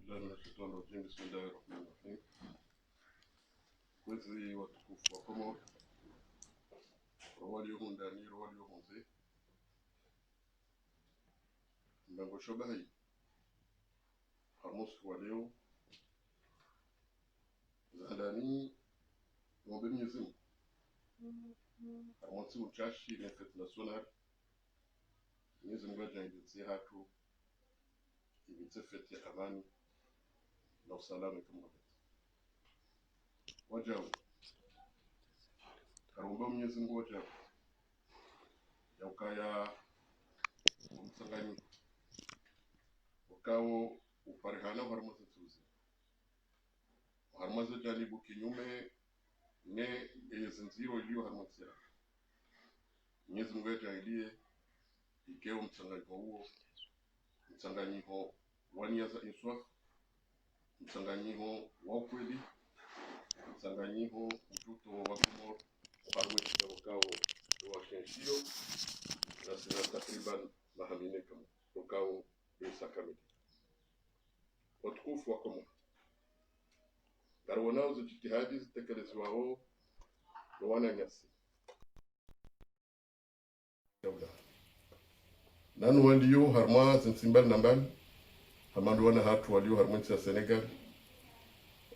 billahi minash shaitani rajim. Bismillahir rahmanir rahim. Mwezi watukufu wa Komoro, waliomo ndani, waliomo nje, mlango shabahi hamusi wa leo zalani ngombe Mwenyezi Mungu hamusi uchashi ni fête nationale. Mwenyezi Mungu ajalie hatu ibite fête ya amani na usalama kama wajabu karumba Mwenyezi Mungu wajabu ya ukaya umsanganyiko ukawo uparihana harmaze tuzi harmaze janibu kinyume ne ezinziro iliyo harmaze Mwenyezi Mungu ajalie ikeo mchanganyiko huo, mchanganyiko wa nia za insaf, mchanganyiko wa ukweli, mchanganyiko mtuto wa Komoro harmwe kikao wa kensio na sina takriban mahamine kama ukao bisa kamili watukufu wa Komoro darwanao za jitihadi zitekelezwao na wananyasi nanu walio harma zinsimbal nambal hamandu wana hatu walio harma nchi ya Senegal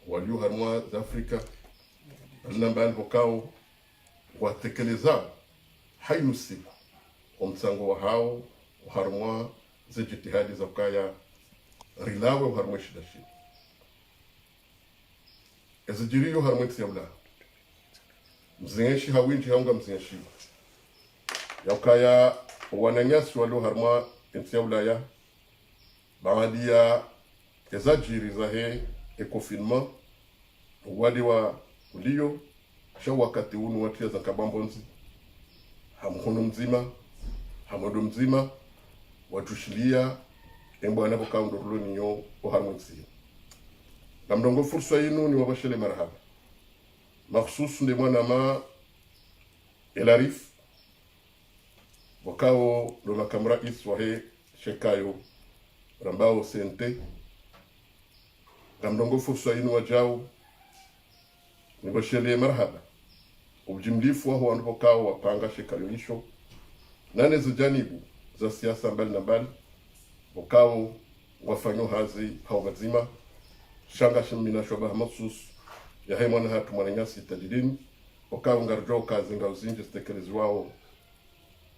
walio harma za Afrika nambal bokao watekeleza hayusi omsango wa hao harma za jitihadi za kaya rilawe harma shidashi ezijiriyo harma nchi ya ula mzingeshi hawinji haunga mzingeshi ya kaya wananyasi walio harma nchi ya Ulaya baada ya ezajiri zahe confinement wali wa ulio sha wakati unu watia za kabambonzi hamhono mzima hamodo mzima watushilia embo anapokaa ndorolo niyo harma nchi na mdongo fursa yinu ni wabashele marhaba makhsus nde mwana ma elarif wakao ndo makamra iswahe shekayo rambao sente gamdongo fursa inu wajao ni bashele marhaba ujimlifu wa huwa wakao wapanga shekayo isho nane zijanibu za siasa mbali na mbali wakao wafanyo hazi hao mazima shanga shimina shoba mahsus ya hai mwana hatu mwananyasi tajidini wakao ngarjo kazi ngauzinje stekelezi wao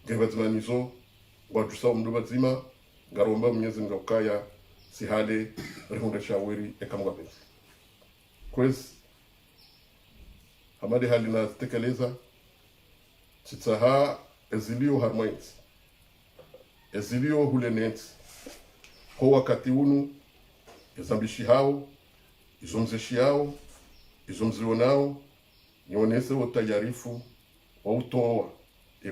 gebazimanizo wajusa mduba zima garomba Mwenyezi Mungu ukaya sihale rihunda shawiri ekamgabe kwezi hamadi hali na tekeleza chitsaha ezilio harmainti ezilio hulenenti kwa wakati unu ezambishi hao izomzeshi hao izomzio nao nionese utayarifu wa utoa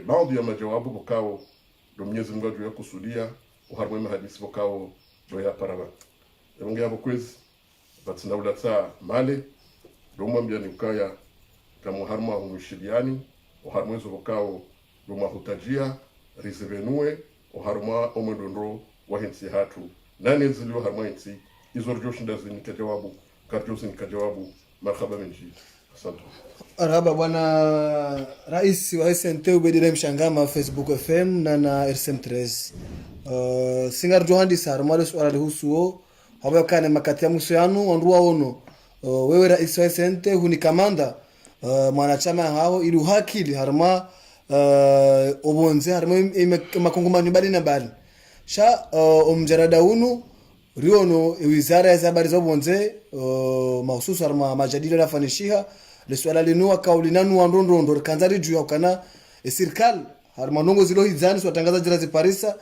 baadhi ya majawabu bokao ndo Mwenyezi Mungu ajua kusudia uharmwe mahadisi bokao ndo ya paraba yongea bokwezi batsina ulatsa male ndo mwambia ni ukaya kama harma umishiliani uharmwezo bokao ndo mahutajia rizevenue uharma omendondro wa hinsi hatu nane zilio harma hinsi izo rjoshinda zinika jawabu karjosi nika jawabu marhaba menji. Asante. Arhaba bwana rais wa SNT ubedire mshangama Facebook FM na RSM13 singar johandi sar mali swala lihusuo hawa kane makati ya musuyanu wanruwa ono wewe rais wa SNT huni kamanda mwanachama hao ili hakili harma obonze harma makongomani bali na bali sha umjarada unu riono wizara ya habari za obonze mahususu harma majadiliano yafanishiha le swala linua kauli nanu wandondo kanzari juu ya kana serikali harmanongo zilo hizani swatangaza jira zi Parisa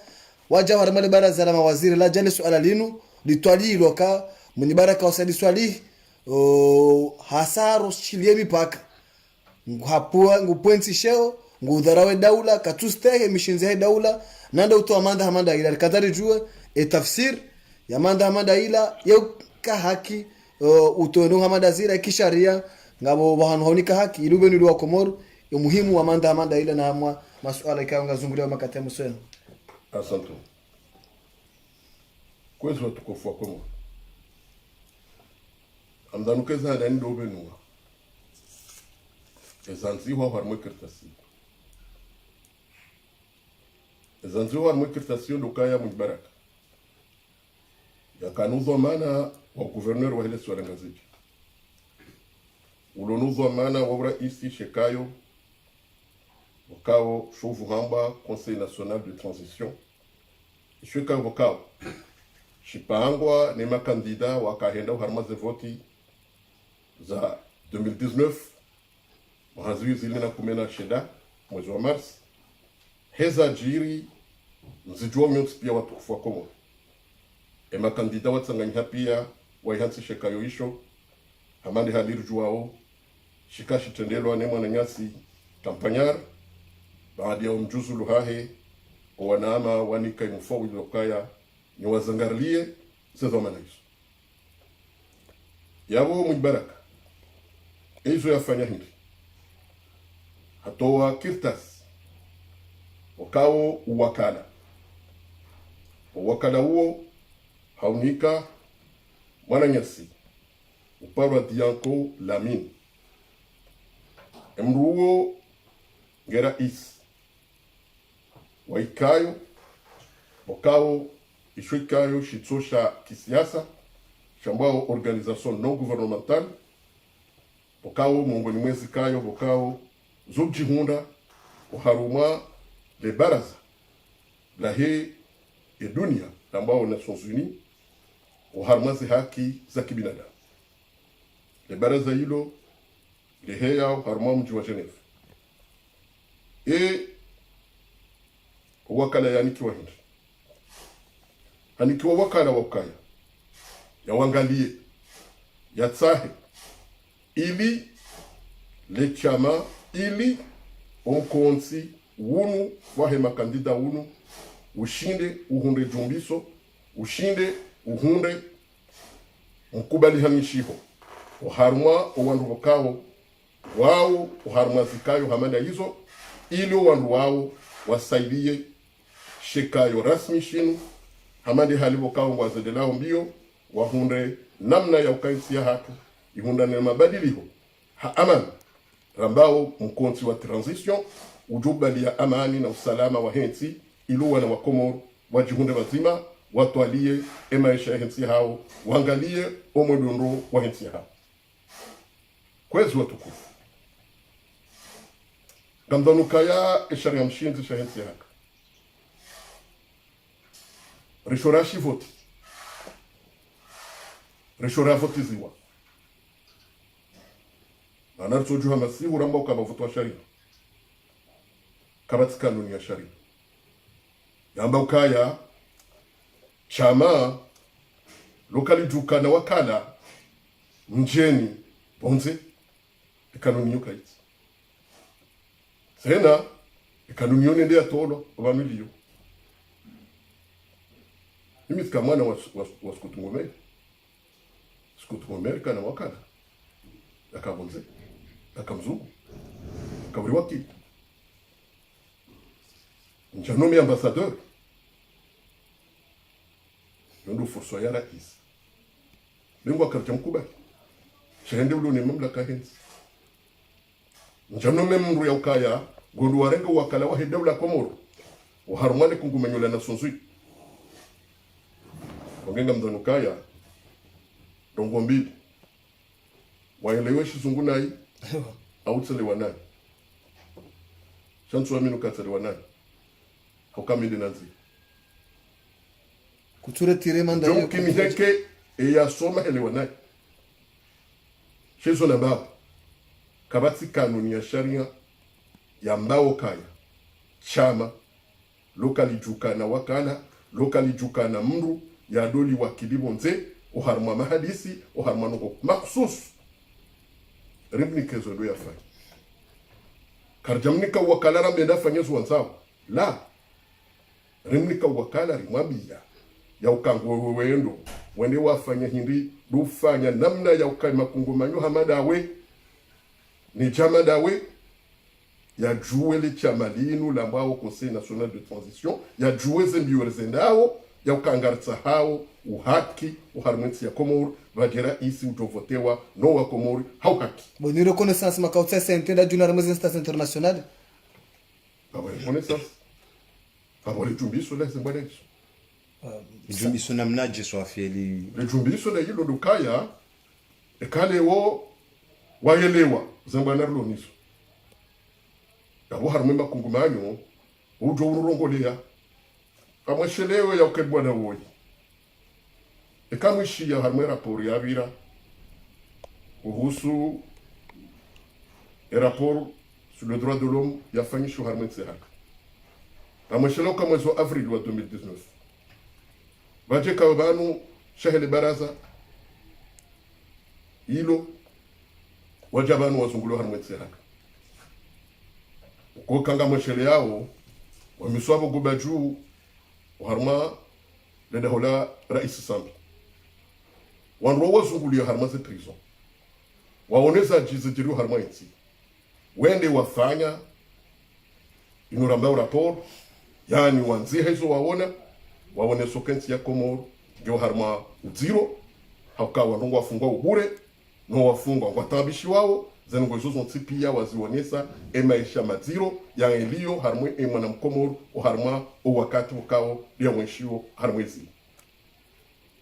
waja harmale baraza la mawaziri la jane swala linu litwali loka mwenye baraka usadi swali hasaro chilie mipaka ngapua ngupointi sheo ngudharawe daula katustehe mishinze daula nanda uto amanda ila kanzari juu tafsir ya amanda ila yoka haki utono amanda zira kisharia ngabo bahanu honika haki ilube ni wa Komoro yo muhimu wa amanda ila na amwa masuala ikawa ngazungulia makati ya museno. Asante. Kwezi watukufu wa Komoro amdanukeza hadani dobe nuwa ezanziwa harmwe kirtasi ezanziwa harmwe kirtasi ndokaya mbaraka yakanuzwa mana wa gouverneur wa hele swala ngaziki ulonuzwa mana wa uraisi shekayo wakao shovu hamba Conseil national de transition ishweka wakao shipangwa ni makandida wakahenda harmaze voti za 2019 mhaziwi zilina kumena sheda mwezi wa Mars heza jiri mzijua myonsi pia watukufu wa Komoro makandida watsanganya pia waihansi shekayo isho hamandi haliru juao shikashi tendelwa ne mwana nyasi kampanyar baada ya mjuzu luhahe wanama wanika imufawi lokaya ni wazangarlie zezo manaizo yabo mbaraka ezo yafanya hindi hatoa kirtas wakao uwakala huo haunika mwananyasi uparwa dianko lamin emruo ngera is waikayo wakao ishwikayo shitsosha kisiasa shambao organisation non gouvernementale wakao mongoni mwezi kayo wakao zubjihunda uharuma le baraza la he e dunia ambao Nations Unies uharmazi haki za kibinadamu le baraza hilo leheya uharuma mji wa Geneva wakala yanikiwa hindi hanikiwa wakala wakaya ya wangalie ya tsahe ili le chama ili onkonsi wunu wahe makandida wunu ushinde uhunde jumbiso ushinde uhunde mkubali hamishiho uharumwa uwandu wakao wao uharumwa zikayo hamada hizo ili uwandu wao wasaidie shekayo rasmi shinu hamadi halibo kao wazedelao mbio wahunde namna ya ukaisi ya hatu ihunda na mabadiliho amani rambao mkonsi wa transition ujubali ya amani na usalama wa hensi iluwa na wakomoro wajihunde wazima watualie maisha ya hensi hao wangalie omwedondo wa hensi hao kwezi watukufu gamdanukaya sharia mshinzi sha hensi haka rishorashi voti rishora voti ziwa anaritojuha masihu ramba ukaba voto wa sharia kabati kanuni ya sharia yamba ukaya chama lokali duka na wakala mjeni bonze kanuni yukaiti sena kanuni yone ndia tolo obamiliyo mimi tukamwana wa skutungomeri skutungomeri kana wakala akabonze akamzungu akaburi wakili njanomi ambassadeur yondo furso ya rais lengo akarja mkubali shende ulo ni mamlaka hensi njanomi mru ya ukaya gondu warenga wakala wa dawla Komoro uharumane kungumenyola na sonzui ongenga mdhanukaya dongo mbili waelewe shizungu nai au tselewa nai chansu aminu katselewa nai haukamili nazi kuture tire manda yo kimi heke ya soma elewa nai shezo na baba kabati kanuni ya sharia ya mbao kaya chama lokali juka na wakala lokali juka na mru ya doli wakilibo nze uharma mahadisi uharma noko maksus ribni kezo do ya fanya karjamnika wakala ramenda fanya zuwanzao la rimnika wakala rimwabia ya ukango wendo wende wafanya hindi dufanya namna ya ukaima kungumanyo hamadawe ni chama dawe ya juwe le chama linu lambao Conseil national de transition ya juwe zembiwe zendao ya ukangaritsa hao uhaki uharmwensi ya Komoro vajera isi utovotewa no wa Komoro hau haki. Bon, une reconnaissance ma kautsa sente da juna ramazin stas international. Aba reconnaissance. Aba le jumbiso la sembale iso. Jumbiso namnaje so afieli. Le jumbiso la yilo dukaya ekale wo wayelewa zembana loniso. Yabo harmemba kungumanyo ujo urongolea. Kamweshelewe ya ukebwa na woyi. Ekamwishi ya harmwe raporo ya vira kuhusu rapport sur le droit de l'homme ya fanyisho harmwe tsehaka. Kamweshelewe kwa mwezi wa avril wa 2019. Baje kabanu shahele baraza hilo wajabanu wazungulo harmwe tsehaka. Kwa kanga mweshele yao wamiswabo gubaju harma lende hola rais Sambi wanro wazungulia harma ze prison waoneza jizijiru harma inti wende wafanya inuramba rapport yani wanzi hizo waone sokenti ya Komoro ndio harma uziro hauka wanongo wafungwa ubure no wafungwa watabishi wao zengo zozo ntipia wazionesa maisha maziro ya elio harmwe mwana mkomoro o harma o wakati ukao ya mweshio harmwezi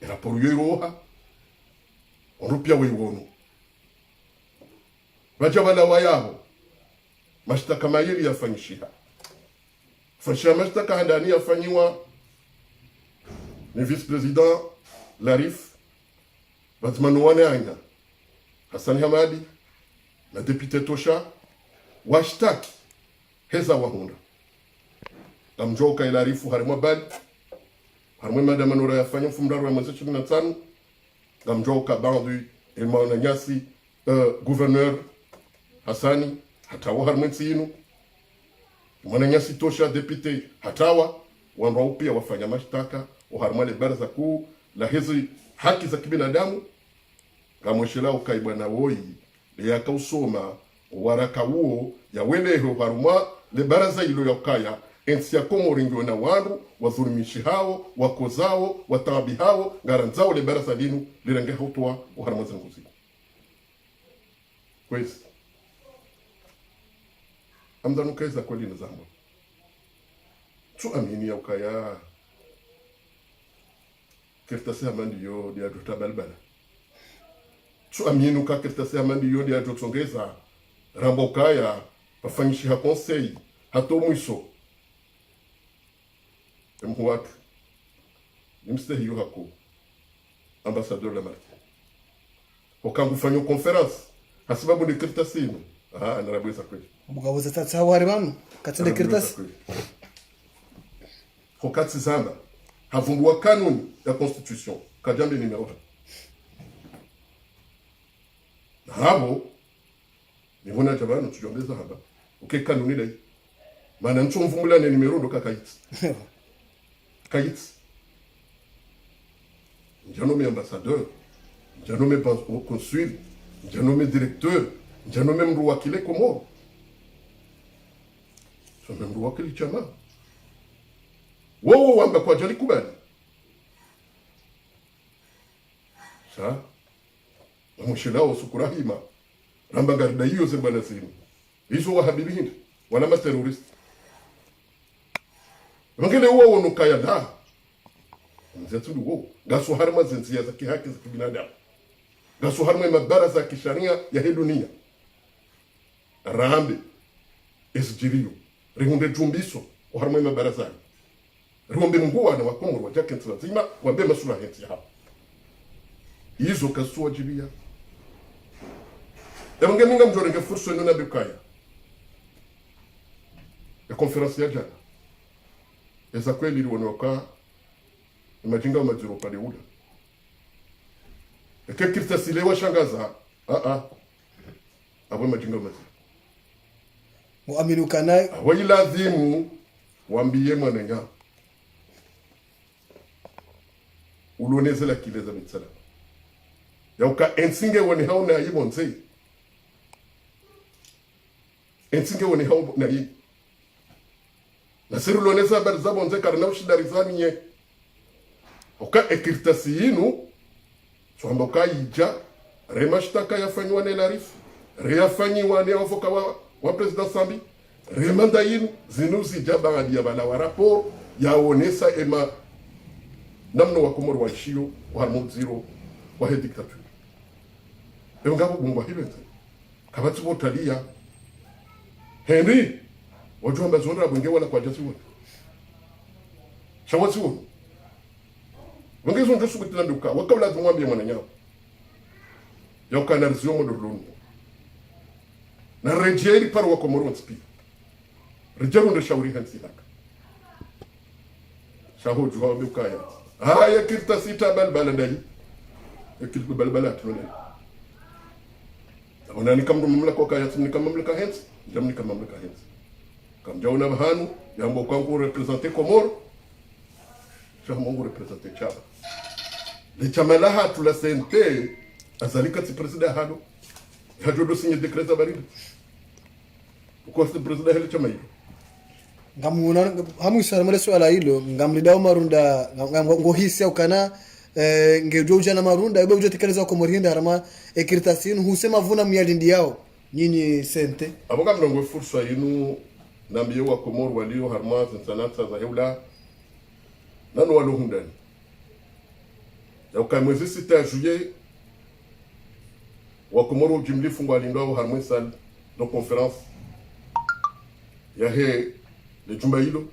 raporo yoiroha onrupia weiwono bajabala wayao mashtaka mayili yafanyishiha fasha mashtaka handani yafanyiwa ni vice president Larif Batmanu Waneanya Hassan Hamadi na depute Tosha washtaki heza wahunda tamjoka ilarifu harimwa bali harimwa madama nora yafanya mfumraru wa mwezi 25 tamjoka bandu ilmauna nyasi gouverneur Hassani hatawa harimwa nsinu mwana nyasi Tosha depute hatawa wanwa upia wafanya mashtaka uharimwa le baraza kuu la hizi haki za kibinadamu kamweshela ukaibwa na woi yakausoma waraka huo ya weleho haruma le baraza ilo yakaya ensi ya Komoro ngio na wandu wadhulumishi hao wakozao watabi hao garanzao le baraza linu lirenge hotwa uharuma zanguzi kwezi amdanu kaiza kweli na zambo tu amini ya ukaya kirtase amandi yo dia dotabalbala tu aminu ka kirtase amandi yo dia dotsongeza rambokaya pafanyishi ha conseil hato mwiso mhuatu nimste hiyo hako ambassadeur la marque okangu fanyo conference hasibabu de kirtase ino narabweza kweli mugabo zatatsa wari banu katinde kirtase hokatsi zamba havumbua kanuni ya constitution kajambe numero 1 habo nibona jabano tujombeza haba kanuni dai maana nchomvumula ne numero ndo kakaitsi kaitsi njanome ambassadeur njanome consul njanome directeur njanome mru wakile Komoro so mru wakile chama wao wamba kwa jali kubali sa mshilao sukurahima ramba garda hiyo zembana zini hizo wahabibi hindi wala materrorist wangele wao onokaya da mzetu wao gaso harma zinzia za kihaki za kibinadamu gaso harma mabara za kisharia ya hii dunia rambe esjirio rihunde jumbiso harma mabara za Rumbe mbuwa na wakomoro wa jake ntzima wambe masula henti hapa. Izo kasuwa jibia. Emange minga mjorenge furso ino na bukaya. Ya konferansi ya jana. Eza kweli ili wanoka imajinga umajiro pade ula. Eke kirta silewa shangaza. Awe majinga umajiro. Muaminu kanai. Awe ilazimu wambiye mwanenya. Uloneze la kileza mitsala yauka ensinge woni hauna yibonze ensinge woni hauna yi na siru loneza habari za bonze karna ushidarizani ye oka ekirtasi yinu swamba ukaija remashtaka yafanywa na Elarifu reyafanyiwa ne avoka wa president Sambi remanda yinu zinu zijaba ya bala wa rapport yaonesa ema namno wa Komoro waishio wa harmonziro wa he dictature ngabo bungwa hibenze kabati botalia Henry wajua mbazonda bunge wala kwa jasi wote shawasi wote wangezo ndo sukutina nduka wakabla tumwambie mwana nyao yoka na rizio modorunu na rejeli para wa Komoro nspi rejeru ndo shauri hansi laka shaho juwa mbukaya haya kirta sita balbala ndali yakilku balbala tunone onani kamdu mamlaka wakaya tumni kama mamlaka hensi jamni kama mamlaka hensi kam jauna bahanu yambo kwangu representer Komoro shaho mungu representer chama le chama laha tula sente azalika ti president hado hajodo sinye decret baridi uko si president hele chama hiyo ngamuna hamu isara swala hilo ngamlidao marunda ngohisi au kana ngejo jana marunda ibo uje tekeleza ko morinda harama ekirtasinu husema vuna myalindi yao nyinyi sente abonga mlongo fursa yinu nambiye wa Komoro walio harma zanata za heula nanu walo hundani ya ukamwezi 6 juillet wa Komoro jimlifu ngwalindo harma sal de conférence ya he le jumba hilo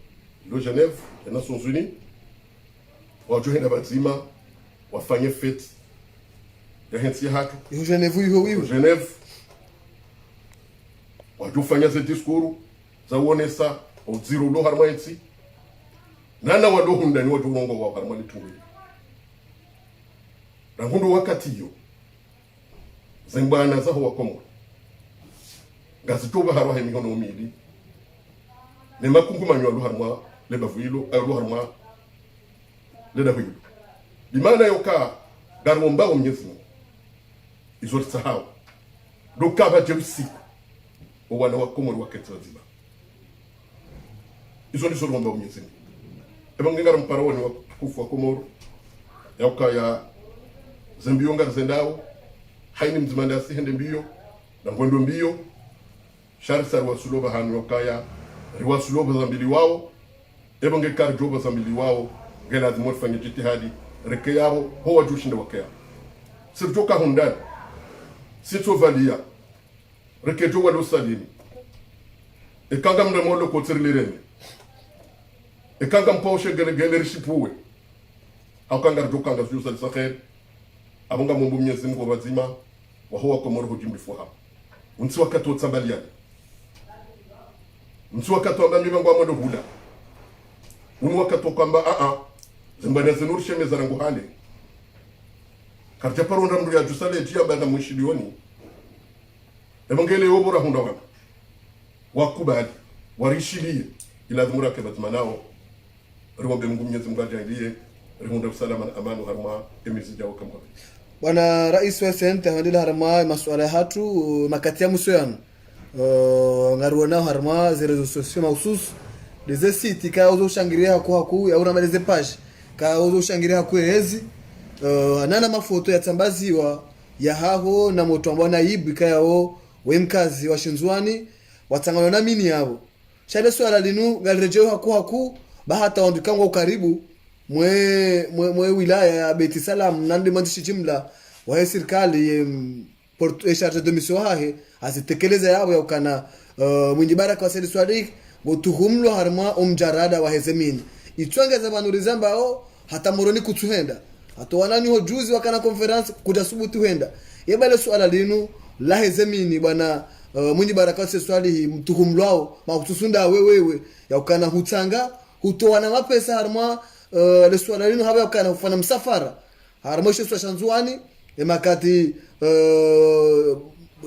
Genève ya Nations Unies wajohenda bazima wafanye fete ya hensi hatu Genève hiyo Genève wajofanya ze discours za uonesa uziro lo harma ensi nana wado hundani wajorongo wa harma litungu na hundu wakati hiyo zembana zaho wa Komoro ngazitoba harwa hemihono umili ne makunguma nyo lo harma le bavuilo lo harma le davuilo bimana yoka garomba o mnyezi izori sahau dokaba jeusi o wana wa Komoro wakati wazima izori soromba o mnyezi ebangengara mparawoni wa tukufu wa Komoro yoka ya zambio ngar zendao haini mzimanda si hende mbio na ngondo mbio sharisar wa suloba hanu yokaya riwa suloba zambili wao ebange kar joba zambili wao gela zimor fanye jitihadi reke yao ho wajushinda wakaya sirtoka hundani sito valia reke jo walo salini ekanga mremolo ko tirlirene ekanga mpawshe gele rishipuwe akanga joka nga zuza lisakher abonga mumbu Mwenyezi Mungu wazima wa huwa Komoro hujimbifu hapa unsi wakati wa tsambaliani unsi wakati wa mimi wangu amodo huda unu wakati kwamba zimbana zinuru sheme zarangu hale karja paronda mru ya jusale jia bana mwishilioni ebongele obora hunda wana wakubali warishilie ila dhumura ke batmanao riwombe Mungu Mwenyezi Mungu ajalie rihunda usalama na amani harma emizi jawo kamwa bwana rais wa sente handila harma masuala hatu makatia musoyan ngaruona harma zerezo sosio mausus deze site ka uzo shangiria haku ya unameleze page ka uzo shangiria haku hezi anana mafoto ya tambaziwa ya haho na moto ambao naibu kayao wemkazi wa Shinzwani watangana na mini yao shale swala linu galirejeo haku bahata ondikangwa ukaribu mwe wilaya ya Beti Salam nandi mandishi jimla wa serikali charge de mission hahe azitekeleza yao ya ukana mwinyi baraka wa Said Swadik gotuhumlo harma umjarada wa hezemini itwangeza banuriza mbao hata moroni kutuhenda hata wanani hojuzi wakana conference kuja subutu henda yebale swala linu la hezemini bwana mwinyi baraka wa Said Swadik mtuhumlwao makutusunda wewe ya ukana hutanga hutoana mapesa harma le swala linu haba ukana kufanya msafara harma sho Shanzwani emakati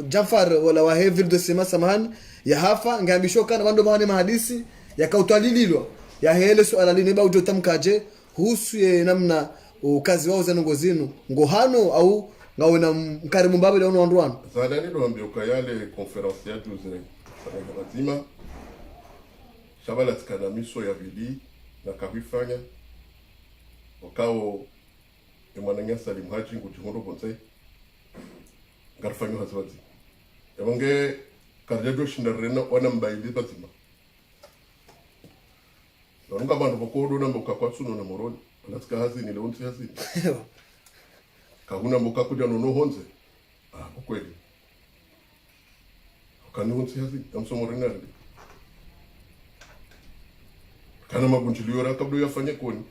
Jafar wala wa Ville de Sema samahani ya hafa ngambishoka na bando bahane mahadisi yakautalililwa ya hele swala linu ba ujotamkaje husu namna ukazi wao zanongo zinu ngohano au ngawena mkarimu mbabe leo ndwano zadani ndo ambio kayale conference yetu zile lazima shabala tikana miso ya bili na kabifanya wakao emananyasa limhaji ngujihondo bonse ngarfanyo hazwazi evange karjajo shindarena wana mbaili bazima nonga bantu bakodo na mboka kwatsuno na moroni alaska hazini leonti hazini kahuna mboka kuja nono honze kweli kani honze hazini amsomorena ndi kana magunjilio rakabdo yafanye koni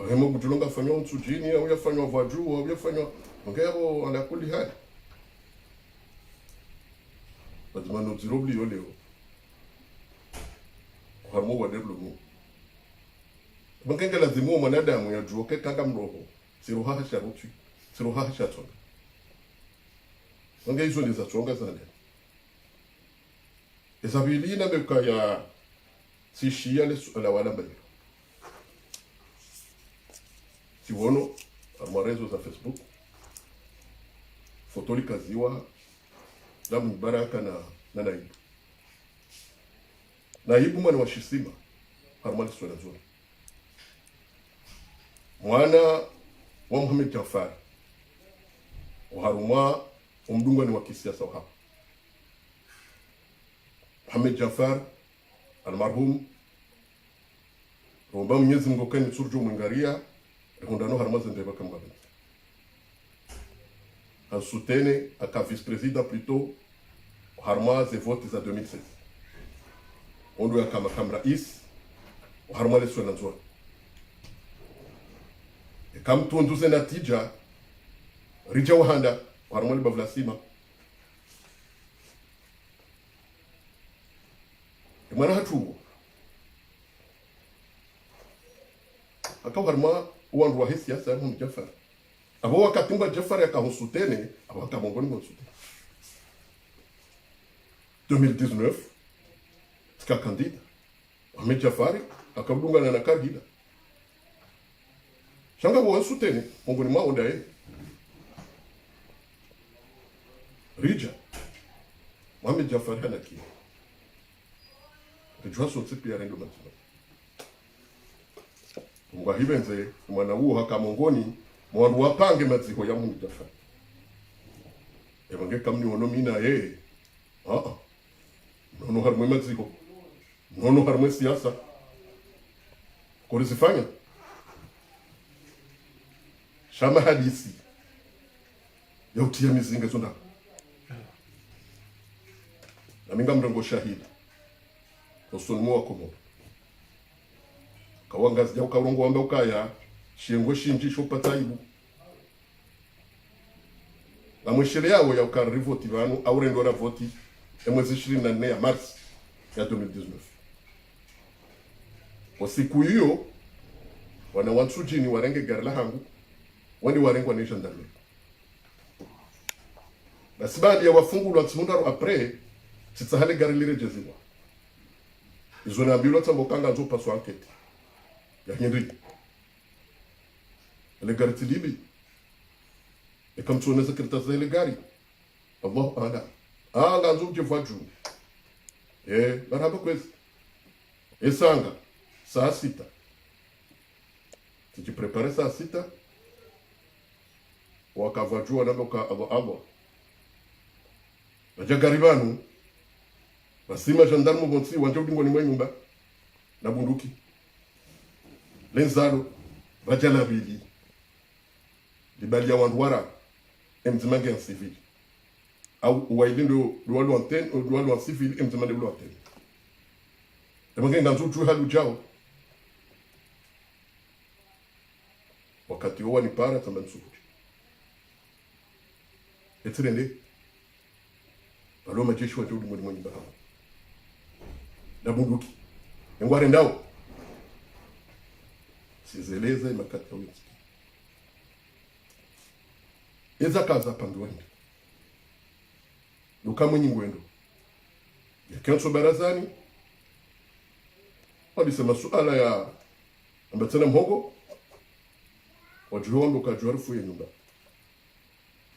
hemo gutulonga fanywa nsujini au yafanywa vaju au yafanywa ngebo ala kuli hali bazima no zirobli yo leo harmo wa deblo bankenga lazima mwanadamu ya juoke kanga mroho siroha sharuti siroha shatonga nge hizo ni za chonga sana esabili na beka ya sishia le la wala mbele siwono amarezo za Facebook fotoli kaziwa la mbaraka na naibu mwana wa shisima harmali swala zuri mwana wa Muhammad Jafar uharuma umdungwa ni wa kisiasa hapa Muhammad Jafar almarhum romba Mwenyezi Mungu kani surjo mwangaria rondano harmaze ndeba kamba en soutene aka vice-président plutôt harmaze votes za 2016 ondo ya kama rais harmale swala nzuri kam tuonduze natija rija wahanda harmale bavlasima mwana hatu akawa harma wandu wa siasa ya Muhammad Jafar abo wakatumba Jafar yakahusutene abo akamongoni monsutene 2019 tika kandida Muhammad Jafar akabdunga na kandida shanga bo sutene mongoni mwa onda rija Muhammad Jafar hana kile tujua sote pia rendo mazima ngwa hibenze mwana huo hakamongoni mwandu wapange maziho ya Muhammad Jafar evange kamni wono mina nono harmwe maziho nono harmwe siasa kurizifanya shama hadisi ya utia mizinga zonda na minga mrengo shahidi osonmo wakomo kawangazi ya ukarongo wamba ukaya shiengo shinji shopata ibu la mweshele yao ya ukari voti vanu au rendora voti mwezi 24 ya Mars ya 2019 kwa siku hiyo wana wansujini warenge garla hangu wani warengwa ni gendarmerie basi baada ya wafungu wa tsimundaro apres sitsahale gari lire jeziwa izo na bilo tsambo kanga nzo paso enquête ya Henry le gari tilibi e comme tu ne secrétaire de le gari Allah anga nzo jevaju baraba kwezi esanga saa 6 tiji prepare saa 6 wakavajua naboka abo baja garibanu basima gendarme bonsi wanje udingo ni nyumba na bunduki lenzalo baja la bili libali ya wandwara emzimange en civil au wailindo dualo antenne ou dualo en civil emzimande dualo antenne emange nganzu tu halu jao wakati huo ni para tamansuku etrende alo majeshi wa jodi mwenye bahama na bunduki ngware ndao sizeleza makati ya winski eza kaza pandwende luka mwenye ngwendo ya kenso barazani walisema suala ya ambatana mhogo wajuhondo kajuharufu ya nyumba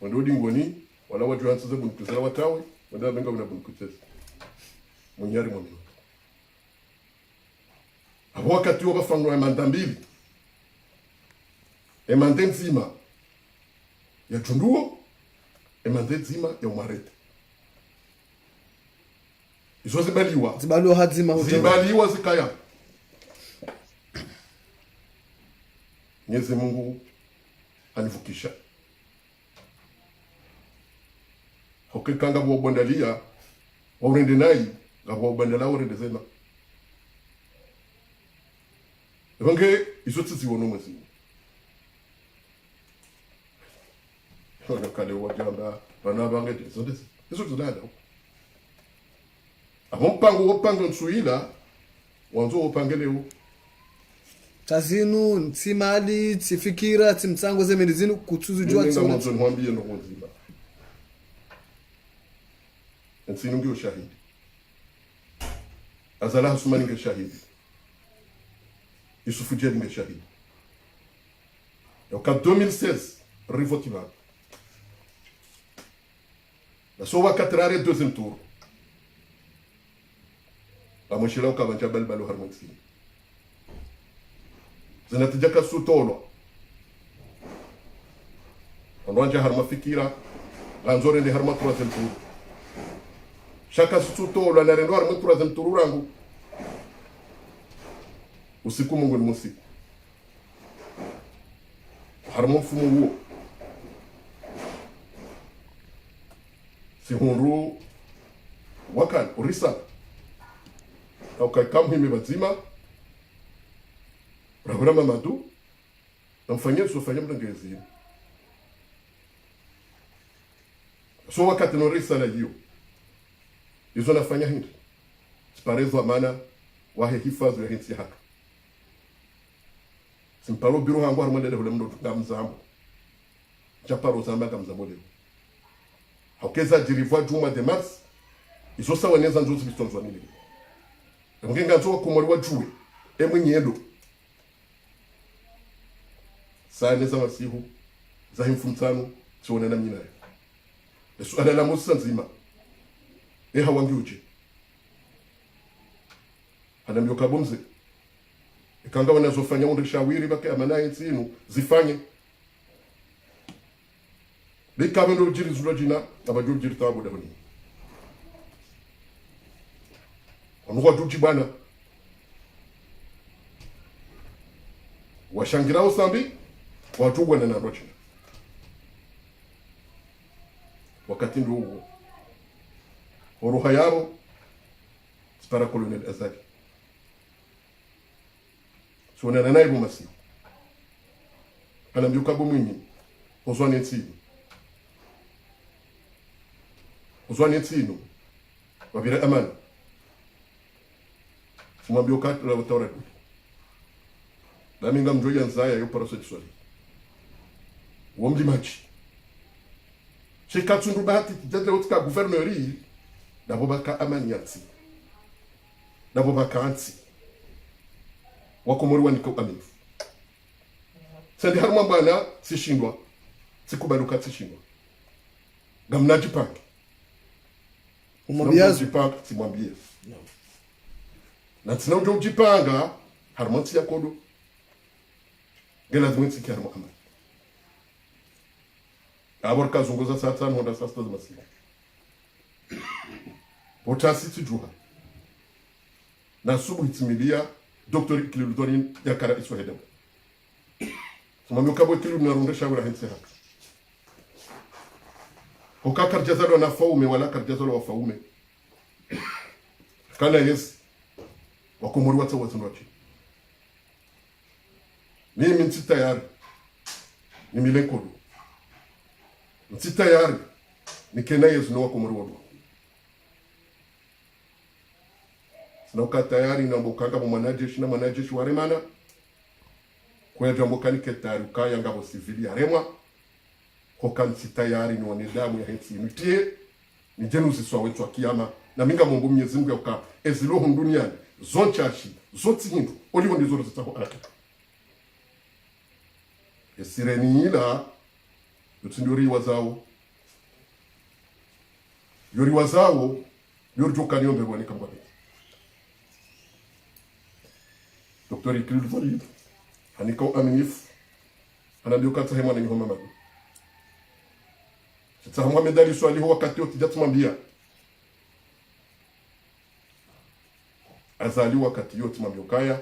wandodi ngoni wala wajuhansa za bunukuzela watawe wanda benga una bunukuzela munyari mwamino abo wakati wa bafangwa ya mandambili emande nzima ya junduo emande nzima ya umarete izo zibaliwa hadzima zibaliwa zikaya. Mwenyezi Mungu anivukisha hokekanga bwa bondalia waurende nai ngabo bandala urende zema evange izo tsiziwono mwezi kale wajamba bana bange izo tsilala abompango wopango nsuila wanzo wopangeleo tazinu ntimali tifikira timtsango zemeni zinu kutsuzu jwa tsona mwanzo nwambie no nzima nsinu ngiyo shahidi azala Hasumani nge shahidi Yusufu Jeli nge shahidi yoka 2016 rivotiva na sowa katrare deuxième tour amoshila ukabanja balbalo harmonisi zinatijaka sutolo onwanja harma fikira lanzore ndi harma troisième tour shaka sutolo na rendo harma troisième tour rangu usiku Mungu ni musiku harma mfumu huo sihunru wakan urisa au kakamhimi bazima Rahura Mamadu namfanyia sofanya mdangezi so wakati no risala hiyo hizo nafanya hindi siparezo amana wahe hifadhi ya hinsi haka simpalo biro hangu harumande hule mdo ngamzambo chaparo zamba ngamzambo leo haukeza jirivwa juma de mars izo sawa neza nzozi bistonzwa nile ngenga nzo kumoliwa juwe emwenyendo sane za masihu za himfumtano sione na mina yesu adala musa nzima hawangi uje anamyoka bomze ikanga wanazofanya unde shawiri bake amana itsinu zifanye likabe ndo jiri zulo jina abajo jiri tabo de honi onuko tuchi bana washangira usambi watu wana na rocha wakati ndio huo oruha yao spara colonel Azali so na naibu masi ana mjuka bomwinyi ozwane nsino wabira amana mwambio kati la utawala nami ngamjoya nzaya yo para sexuali womdi machi shikatsundu bahati tete utka gouverneuri dabo baka amaniati dabo baka anti wakomori waniko amini sandi haruma bana sishindwa sikubaluka sishindwa gamnaji pange umwambiazo jipanga simwambie no na tsina ujo jipanga harmonti ya kodo gela zwinsi ki harmo amani abor kazunguza satan honda sasta zimasi potasi tijuha na subu hitimilia doktori kiludoni ya kara iswaheda sumamyo kabo kilu na ronda shawara hense haka hokakar jazalo na faume wala kar jazalo wa faume kana yes wakomori wata watunwachi mimi nti tayari ni milenkodo nti tayari ni kena yesu no wakomori wado sinoka tayari na mbokanga mu manajeshi waremana kwa jambo kanike tayari kaya ngabo civili aremwa hoka nti tayari ni wanadamu ya hensi nitie ni jenusi swa wetu akiyama na minga Mungu Mwenyezi Mungu yoka ezilo duniani zonchashi zoti hindu olivo ndizo zitaho alaka esireni ila yotindori wazao yori wazao yori joka niombe bwana kama bwana Dr. Ikilud Valid hanika aminifu anaambia kata hema na nyoma madu sasa Muhammad Ali swali huwa wakati wote jatumwambia azali wakati yote mamyokaya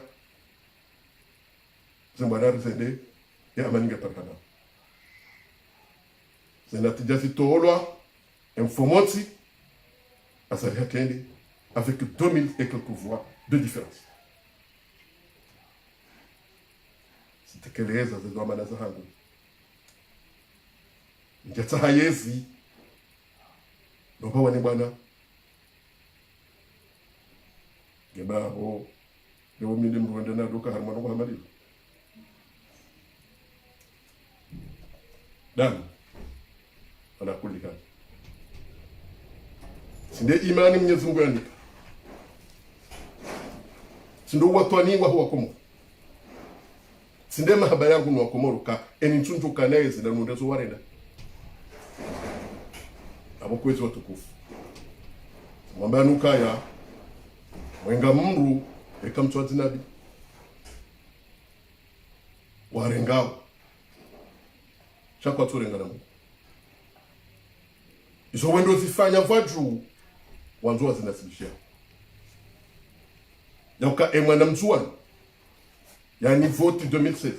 zembana zende ya amaninga parkana zenda tijasi toolwa informoti azali hakende avec 2000 et quelques voix de différence. Sitekeleza zezo amana zangu njata hayezi ndoba ni bwana geba ho leo mimi mrwanda na duka harma no hamadi dan ala kulli hal sinde imani Mwenyezi Mungu yanika sindo watwani wa huwa komo sinde mahaba yangu ni wakomoruka eni ntuntu kaneze na nundezo warenda abo kwezi watukufu mwamba nukaya mwenga mru eka mtwazi nabi warengao chakwa turenga na Mungu izo wendo zifanya vaju wanzoa zinasibishia yauka emwana mzuani yani vote 2016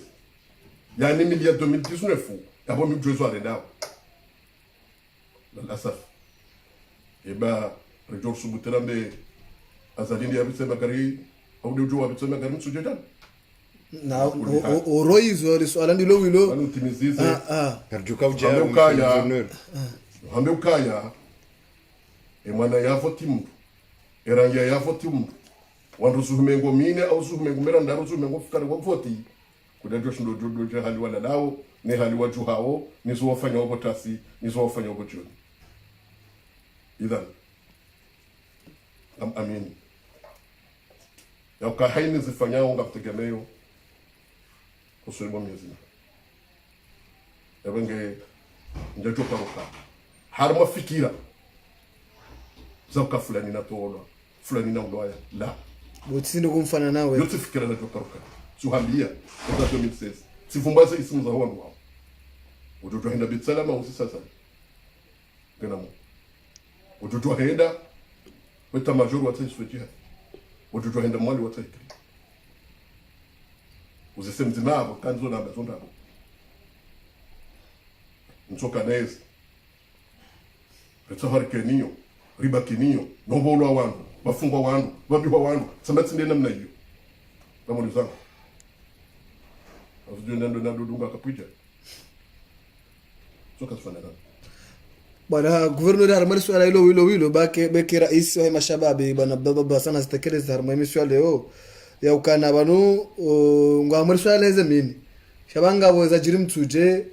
yani milia 2019 yabo mjwezo arendao la saf eba rejor subuterambe azalini ya bisema kari au dojo wa bisema kari msujetan na oroizo swala ndilo wilo anutimizize perjuka ujaya hambe ukaya emwana yavo timu erangia yavo timu wandu suhumengo mine au suhumengo mera ndaro suhumengo fikari wa voti kudajo shindo dojo hali wala lao ne hali waju hao nizo wafanya wako tasi nizo wafanya wako joni idhan amin yauka haini zifanya unga kutegemeo kusulimu miezi yabenge njajo karuka harma fikira zauka fulani na toona fulani na uloya la botsindo kumfana nawe yote fikira na tokaruka suhambia kwa 2016 sifumbaza isimu za wandu wao utoto henda bitsalama usisasa kana mo utoto henda weta majoro watsifujia utoto henda mwali watsaikri uzisemzinabo kanzo namba zondabo nsoka nezi retsa harikeniyo ribakiniyo nobolwa wandu bafungwa wandu babiwa wandu samatsinde namna hiyo kama zangu azujwe nando dunga kapija soka sifana bwana guvernor harmali swala hilo wilo bake rais wa mashababi bwana baba sana zitekeleza harmali swala leo ya ukana banu ngwamali swala leze mimi shabanga boza jiri mtuje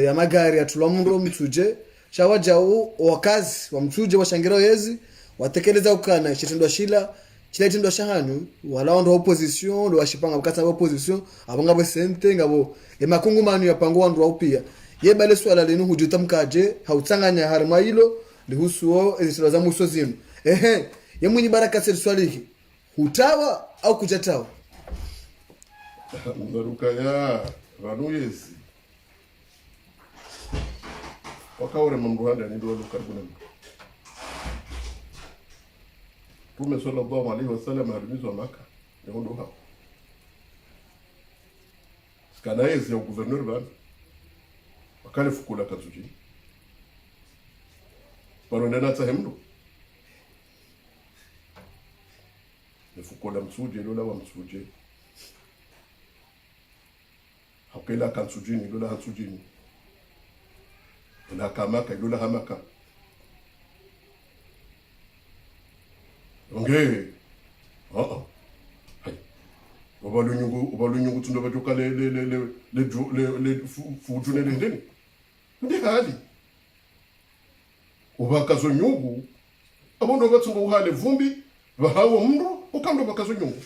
ya magari atulwa mundu mtuje shawajao wakazi wa mtuje washangira yezi watekeleza ukana chitendo shila kila itendo shahanyu wala ndo opposition ndo washipanga bukata opposition abanga besente ngabo emakungu manu yapango wandu wa upia yebale swala lenu hujuta mkaje hautsanganya harma hilo lihusuo ezisilo za muso zinu yemwenyi baraka sel swalihi hutawa au kujatawa mzaruka ya vanu yezi wakaore mambuhanda ni ndo karibu na Tume sallallahu alaihi wasallam alimizwa Maka ndio hapo skanaezi ya gouverneur bana wakale fukula kazuji paronda na tahemdo ne fukula msuje lola wa msuje hakela kansujini lola hansujini na kamaka lola hamaka onge hai obalunyungu tundo batoka le fujune ndeni ndi hali ubakazo nyungu abondo batsungo uhale vumbi bahawo mndo ukando bakazo nyungu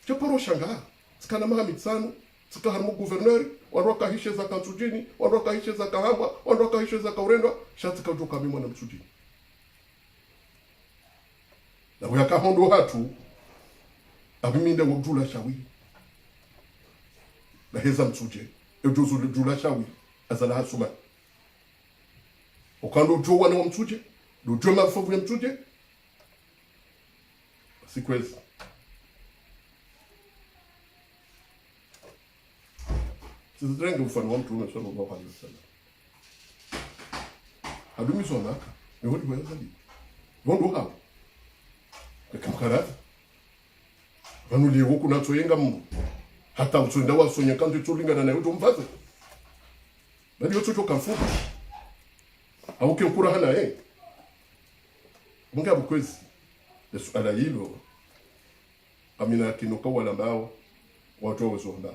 chaporo shanga sikana mahamitsano sika harmu gouverneur waroka hishe za kansujini waroka hishe za kahamba waroka hishe za kaurendwa shatika utoka mimi na msujini na waka hondo hatu abiminde wudula shawi baheza msuje ejozo jula shawi azala hasuma ukando jo wana wa mtuje do jo mafovu ya mtuje sikwezi sizrenga mfano wa mtume sallallahu alaihi wasallam adumi sona ni hodi kwa zali bondo hapo kamkarata vanuli huku natsoyenga mundu hata utsonda wasonya kanto tsolingana nayo tomvaza bali yotso kamfuka auke ukura hana munga bukwezi yesu ala hilo amina kinoka wala mbao watu wazonda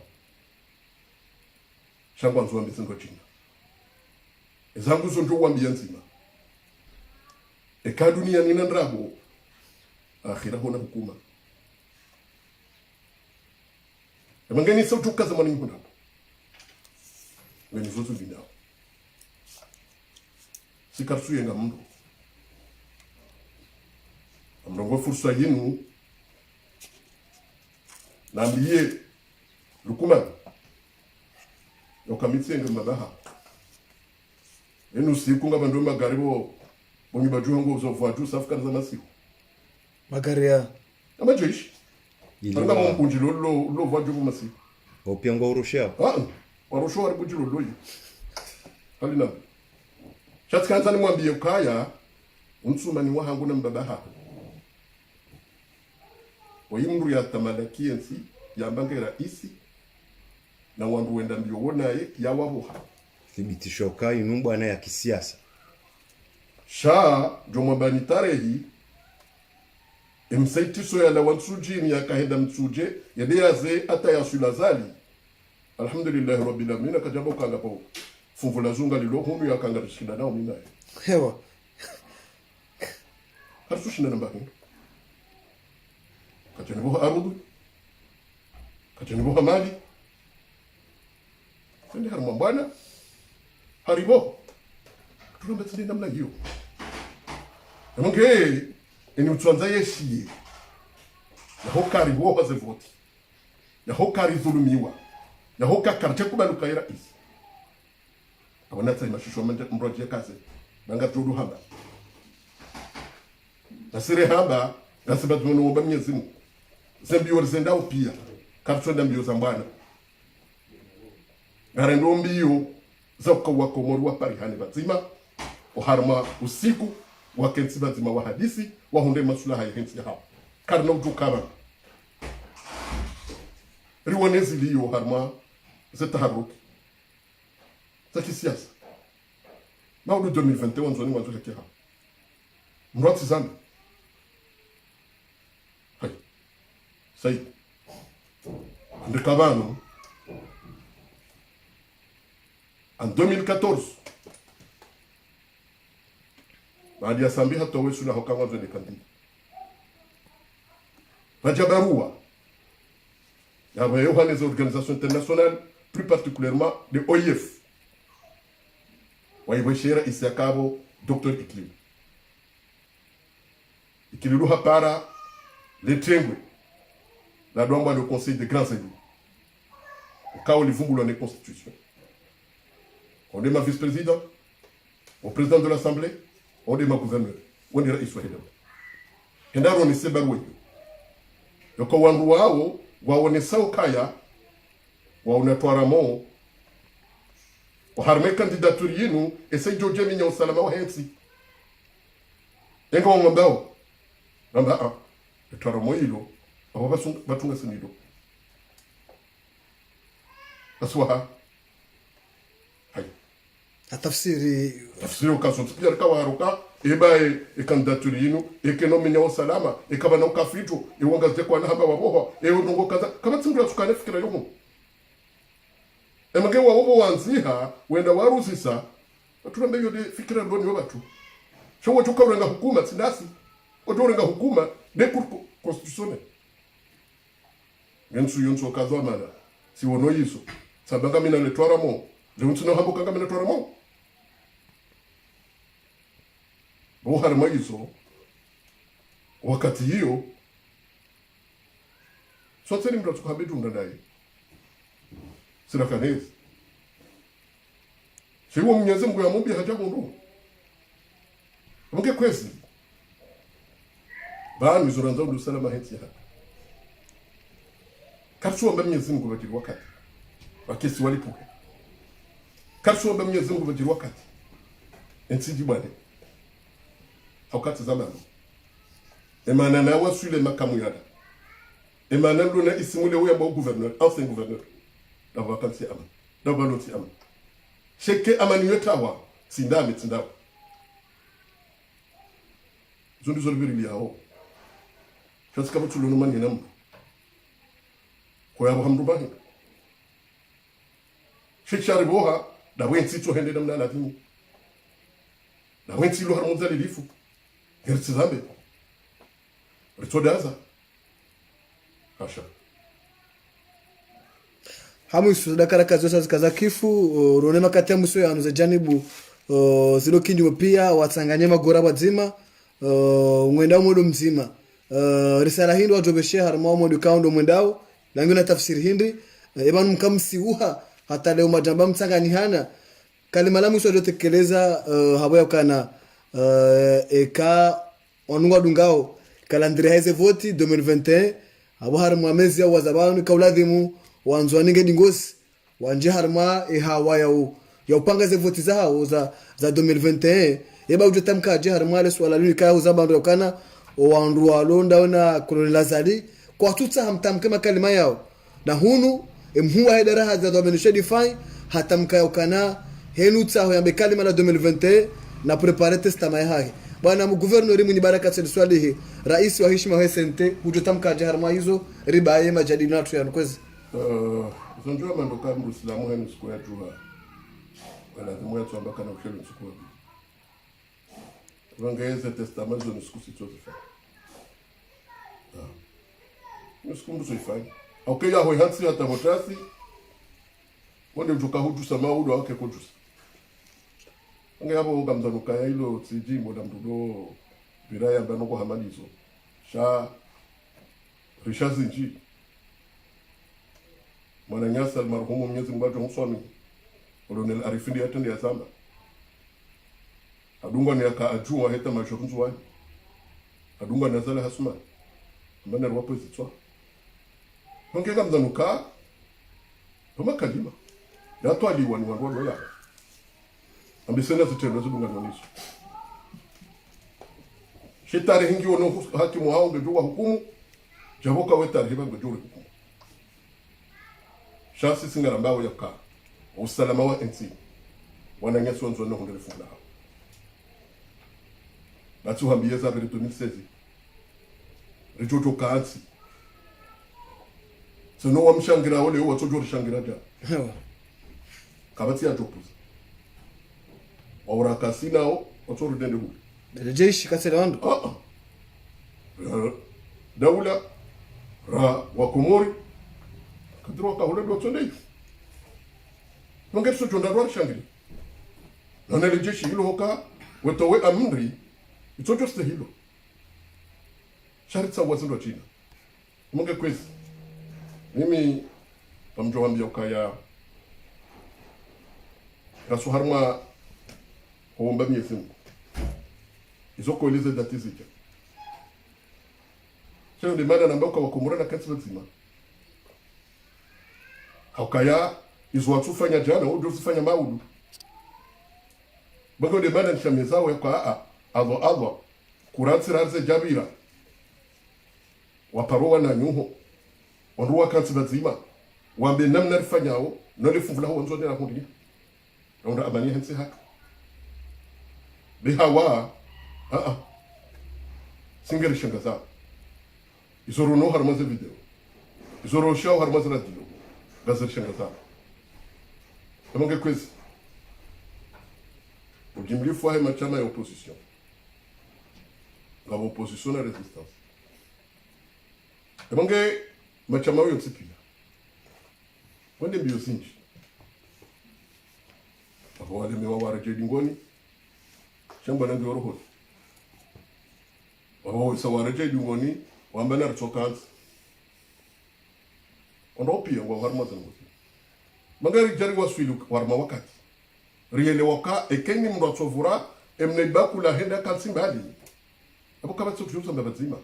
shangwa nzo ambisingo china ezangu zo ndo wambia nzima eka dunia nina ndrabo akhira hona hukuma emangeni sautu kaza mani huna weni zozu binao sikarsu yenga mndo amrongo fursa yinu nambiye lukuma yokamitsenga mabaha enu siku nga bandu magaribo bonyi bajuango uzovuatu safika za masiku magaria amajeshi anga mungunji lo vuatu kwa masiku opiango urushia warusho wari bujilo loyi halina shati kanza ni mwambie ukaya unsuma ni wahangu na mbabaha wayimru ya tamalaki ensi ya mbange raisi na wandu wenda mbio wonaye ya wabuha thibitisho kai numba na ya kisiasa sha jomwabani tarehi emsaitiso ya la wansujini ya kahenda msuje ya deaze ata ya sulazali alhamdulillah rabbil alamin akajaba ukanga po fumvula zunga lilo hunu ya kanga rishida nao minaye hewa harsushina namba hindu kachanibuha arudu kachanibuha mali ndi harma bwana haribo tulombe tsindi namna hiyo munge eni utwanza yeshiye ya hokari wo hazevoti ya hokari dhulumiwa ya hoka karche kubaluka ira isi abona tsa mashusho mroje kaze banga tudu hamba nasire hamba nasibatu no womba mnyezimu zembiyo zendao pia kartsonda mbiyo zambana garendo mbiyo zauka wako moru wa parihani bazima oharma usiku wakensi bazima wa hadisi wahunde masulaha ya hensi hao karno tukaba riwonezi liyo harma zetaharuki za kisiasa maudu 2021 zoni mwanzo haki hao mrati zami hai sai ndikabano en 2014 baada ya sambi hata wewe suna hokangwa zone kandida rajabarua ya bayo les organisations internationales plus particulièrement de OIF waibashira isiakabo Dr. Ikililu hapara le trengwe la domba le conseil des grands élus au cas où les vumbulo ne constitution. On est ma vice-président, au président de l'Assemblée, on est ma gouverneur, on est raïs wahida. Hendaro ni sebarwe. Yoko wangu wao, waone sao kaya, waone tuaramo, waharme kandidaturi yenu, ese joje minya usalama wa hensi. Enga wangambao, namba tuaramo hilo, wawa batunga sinido. Aswaha, atafsiri ukaso tsikira kawaruka ebae ekandidaturi yinu ekenomenya usalama ekaba na ukafito ewongaze kwa nahamba waboho ndongo kaza kama tsingira tsukane fikira yomo emage wawo wanziha wenda warusisa turambe yode fikira ndoni wabatu showo tukarenga hukuma tsinasi otorenga hukuma de constitutionnel ngensu yonso kazo mala si wono yiso sabanga mina le twaramo Leontsino hambo kanga mina twaramo harma hizo wakati hiyo sote ni mtu tukabetu ndani sina kanezi Shiwo Mwenyezi Mungu yamwambia hajagundu. Munge kwezi. Banu izoranza ndo salama heti hapa. Karsuomba Mwenyezi Mungu bakiri wakati. Bakesi walipuke. Karsuomba Mwenyezi Mungu bakiri wakati. Ensiji bwane. Haukati zamani. Emana na wasule makamu yada. Emana ndo na isimule uya mwa gouverneur, ancien gouverneur. Da vakansi ama. Da baloti ama. Sheke amani yotawa. Tindame tindawa. Zondi zolibiri liao. Shasi kama tulono mani namu. Kwa yabo hamdubahi. Shechari boha. Da wensi to hende namna latini. Da wensi lo harmonza lilifu. Herzi zambe. Ritodaza. Hasha. Hamu isuda karakazi zosa zikaza kifu ronema kati ya muso ya anuza janibu zilo kinjuma pia watsanganye magora wadzima mwendao modo mzima risala hindi wajobeshe harma modo kaundo mwendao langina tafsiri hindi ebanu mkamsi uha hata leo majamba mtsanganyi hana kalima la muso jotekeleza habo yakana eka onunga dungao calendrier heze voti 2021 abo harma mezi ya wazabanu kauladhimu wanzwani ngedi ngosi wanje harma hawa ya upanga ze voti zao za 2021 eba ujotamka je harma le swala lini ka uzaba ndo kana wandu walonda na kolonizali kwa tutsa hamtamke makalima yao na hunu emhuwa hedara hadza domenishe define hatamka yokana henutsa ho yambe kalima la 2021 na prepare testament yake bwana mgouverneur mwenye baraka tsedi swalihi rais wa heshima wa SNT ujotamka je harma hizo ribaye majadili natu yankwezi zonjua mandoka mrusilamu henu siku ya juha walazimu ya tuamba kana ushelu siku ya wangeze testament zo nisiku sitozifa nisiku mbuso ifanya auke ya hoi hansi ya tamotasi wende ujoka huju sama udo wake kujusa wange hapo uga mzanuka ya hilo tsiji moda mtudo biraya mbano kwa hamadizo sha rishazi nji mwana nyasa marhumu Mwenyezi Mungu atu mswami Colonel Arifindi atende ya samba adunga ni aka ajua heta mashokunzu wani adunga ni azale hasuma mbana rwapo zitwa mongega mzanuka pama kalima ya to aliwa ni wanwa ya ambisena zitendo zidunga noniso shitari hingi wono hakimu hao ngejua hukumu jaboka wetari hiba ngejua hukumu shasi singara mbao yaka usalama wa NC wananyeswa nzwana hundele fungula hao batu hambiye za bere 2016 rijoto kaansi sono wa mshangira ole wa tojo rishangira ja kabati ya jopuza wawra kasina o otoro dende hu jeshi kasela wandu daula ra wa komori kadro ka hole do tsonde nongeso jonda ro shangiri nonele jeshi hilo hoka wetowe amri itoto ste hilo sharitsa wazindo china munge kwezi mimi pamjowambia ukaya rasuharma kuomba Mwenyezi Mungu izoko elize datizika sio ndi mada namba kwa wakumura na kansi nzima haukaya izo watufanya jana udo usifanya maudu bako de mada nshamezao kwa alo kuratsira ze jabira waparowa na nyuho wanruwa kansi nzima wambe namna rifanyao nole fungula ho nzonde na hundi ronda amani hensi haka bihawa singeri shangaza izoro no harmaze video izoro show harmaze radio gazer shangaza amonge kwezi ujimlifu wa machama ya opposition la opposition na resistance amonge machama yo tsipia wende mbio sinji hapo wale mewawara jedingoni shamba nangi woroho wao sawaraje dungoni wambana rtokans ondo pia wa harma zangu magari jari waswilu warma wakati riele waka ekeni mndo atsovura emneba kula henda kalsimbali abo kama tsokujuza mbazima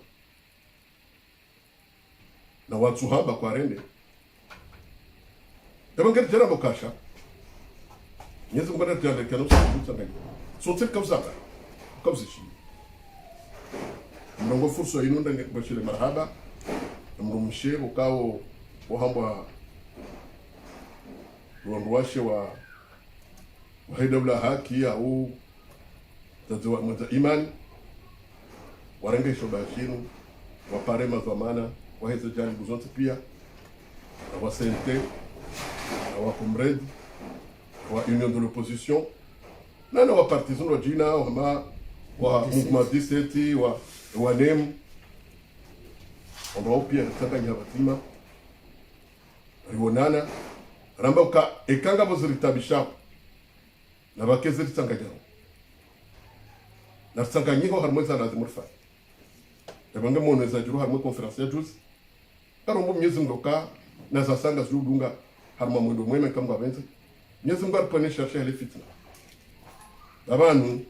na watu haba kwa rende ebangeli jana mokasha nyezo ngwana tjale kanu sa ngani sotel kausaka kausishi ndongo furso inunda ngashile marhaba mrumshe ukao wahambwa washe wa haidabla haki au tazwa mwanza imani warenge shobashinu wapare mazamana waheze jani buzonte pia wasente wa comrade wa union de l'opposition nana wa partisan wa jina wa mouvement 17 wa nem on pia tsaka nyabatima rionana ramba ka ekanga boziritabisha na bakeze tsanga jaro na tsanga nyiho harmoza na zimurfa ebanga mono za juru harmo conference ya juz karombo myezi ndoka na za sanga zudunga harma mwendo mweme kamba benze myezi ngar pone chercher les fitna babanu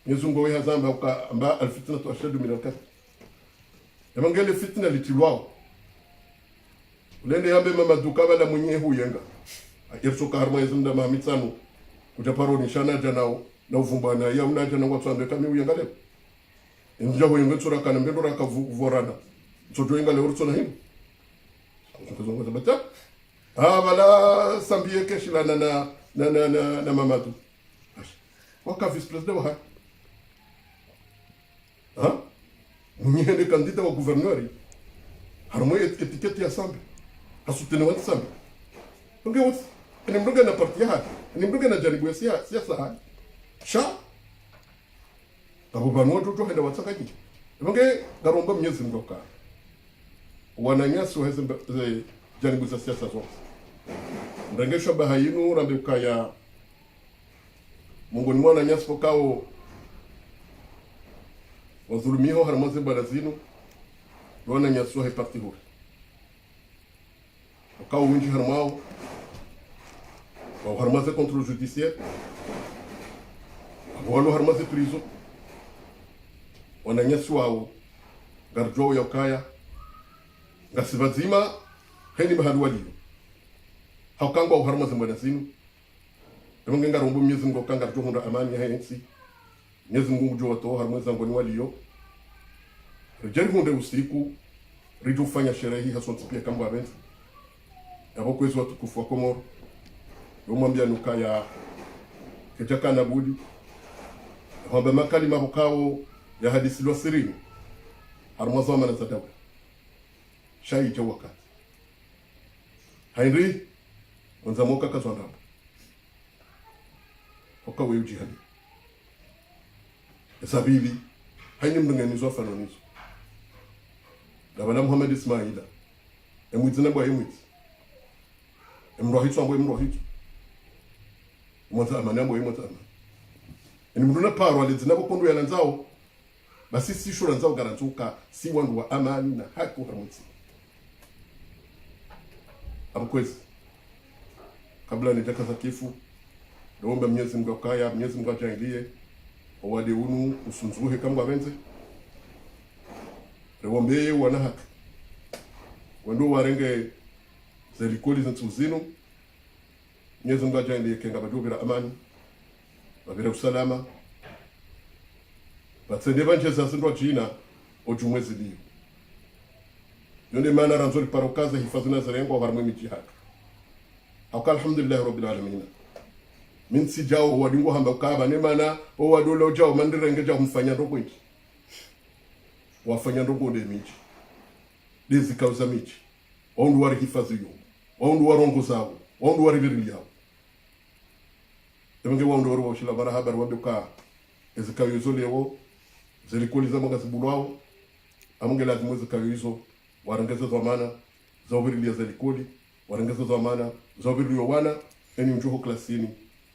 myezi ngo ya zamba ka amba al fitna to ashadu min al kasb ebanga le fitna litilwao ulende yambe mama dukaba la mwenye huyenga irsoka harma yezunda mamitsano kutaparo nishana janao na uvumbana ya unaja na watu ambe kama huyenga leo nja huyenga tsura kana mbendora ka vorana tsojo yenga leo tsona himu kuzonga zabata bala sambie keshila na mamadu waka vice president wa mwenye kandida wa gouverneur harmo etiketi ya sambe asutene watu sambe nge watu ni mruga na parti haki ni mruga na jaribu ya siasa haki sha abo banwa toto henda watsakaji nge garomba mnyezi ngoka wananyasi waheze jaribu za siasa zote ndengesho bahayinu rambe kaya mungu ni mwana nyasi pokao wazulumiho harmaze barazinu wana nyasi wa parti huri pokao winji harmao wa harmaze contrôle judiciaire walo harmaze prison wana nyasi wao garjo ya kaya ngasibazima heni mahali waliyo haukangwa uharmaze mwanazinu emange ngarombo myezi ngo kanga rjo hunda amani ya hensi myezi ngungu jo wato harmaze ngoni waliyo rejeri hunde usiku rijo fanya sherehe hasonti pia kamba benzi yabo kwezo watukufu wa Komoro yomwambia nuka ya kejaka na budi hamba makali mabukao ya hadisi lo sirini harmaze wa mana zadawa shai cha wakati hainri wanza moka kazwanda oka wewe jihadi sabili haini mnganizwa fanonizo dabala Muhammad Ismaila emwizina bwa emwizi emrohitso ambo emrohitso mwanza amani ambo emwanza amani ni mduna paro alizina bokondo ya lanzao basi si shura nzao garantuka si wandu wa amani na haki harmutsi abukwezi kabla nitaka zakifu naomba Mwenyezi Mungu akaya Mwenyezi Mungu ajalie wale unu usunzuhe kama benze rewombe wana haki wando warenge zelikoli zantuzino Mwenyezi Mungu ajalie kenga badubira amani babira usalama batsende banje zasindwa jina ojumwezi liyo yonde mana ranzori parokaza hifadhina zarengo harmwe mijihad au alhamdulillah rabbil alamin min si jawo wadingo hamba ukaba ne mana o wadolo jawo mandirenge jawo mfanya ndogo iki wafanya ndogo de miji dezi kauza miji ondu wari hifadhi yo ondu warongo zao ondu wari virili yao emenge ondu wari washila bara habar waduka ezikayo zolewo zelikoli za magazi bulwao amunge lazima ezikayo warengeza zamana za ubiri za likoli warengeza zamana za ubiri wana eni njuho klasini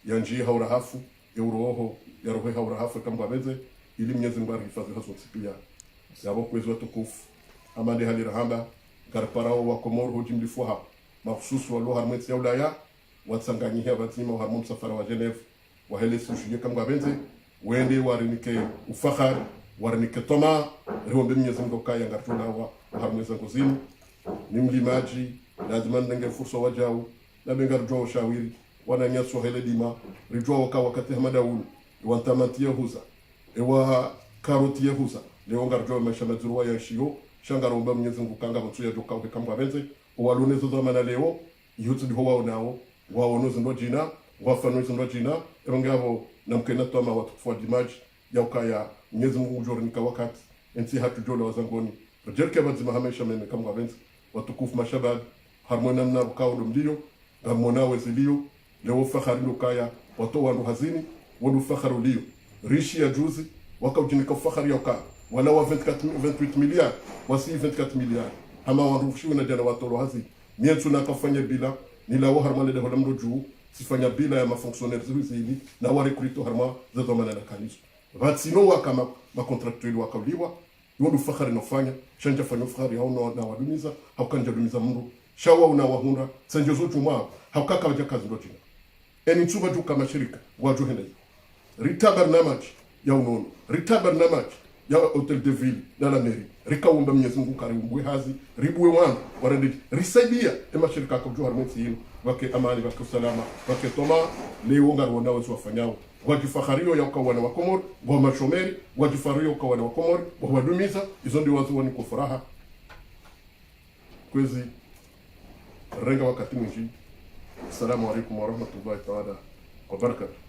ya njii haura hafu ya uroho ya rohe haura hafu kama beze ili Mwenyezi Mungu ahifadhi haso pia yabo kwezo tukufu amande hali rahamba garparao wa Komoro hojimlifu ha mahsusu wa loha mwezi ya ulaya watsanganyia watima wa harmo msafara wa Geneve wa hele sujie kama benze wende warinike ufahari warinike toma riombe Mwenyezi Mungu kaya ngatuna wa harmo zangozini ni mlimaji lazima ndenge fursa wajao na benga rujwa ushawiri wananya swahele dima rujwa wakati hamada ulu wantamantia huza ewa karoti ya huza leo ngarujwa maisha mazurua ya shio shanga romba Mwenyezi Mungu kanga mtuya joka ukamba benze walune zozo mana leo yutu diho wao nao wao ndo jina wafano ndo jina erongavo na mkena toma watu kwa dimaji ya ukaya Mwenyezi Mungu ujornika wakati enti hatu jola wazangoni jerke bazima hamesha meme kama benze watukufu mashabab harmona na ukao mdio gamona wezilio leo fakhari ukaya watu wandu hazini wandu fakharu lio rishi ya juzi wakaujinika fakhari yoka wala wa 28 miliard wasi 24 miliard hama wandu fushiwe na jana watu hazini mientu na kafanya bila nila wa harmale de holamdo juu sifanya bila ya mafonctionnaires hizi na wa recruiter harma za zamana na kanisa vatsino wakama macontractuel wakauliwa yodu fakhari nofanya chanja fanyo fakhari au na wadumiza au kanja dumiza mundu shawa una wahunda sanje zote mwa haukaka waja kazi ndotina eni tsuba juka mashirika waju hende ritabar namaj ya unono ritabar namaj ya hotel de ville na la mairie rikaumba Mwenyezi Mungu karibu hazi ribwe wana warende risaidia mashirika kwa juhar mwezi hino wake amani wake usalama wake toma leo ngarona wazo wafanyao wajifahario ya ukawana wa Komori wa mashomeri wajifahario ukawana wa Komori wa wadumiza hizo ndio wazo wani kwa furaha kwezi renga wakati mwingi. Assalamu alaikum warahmatullahi taala wabarakatuh.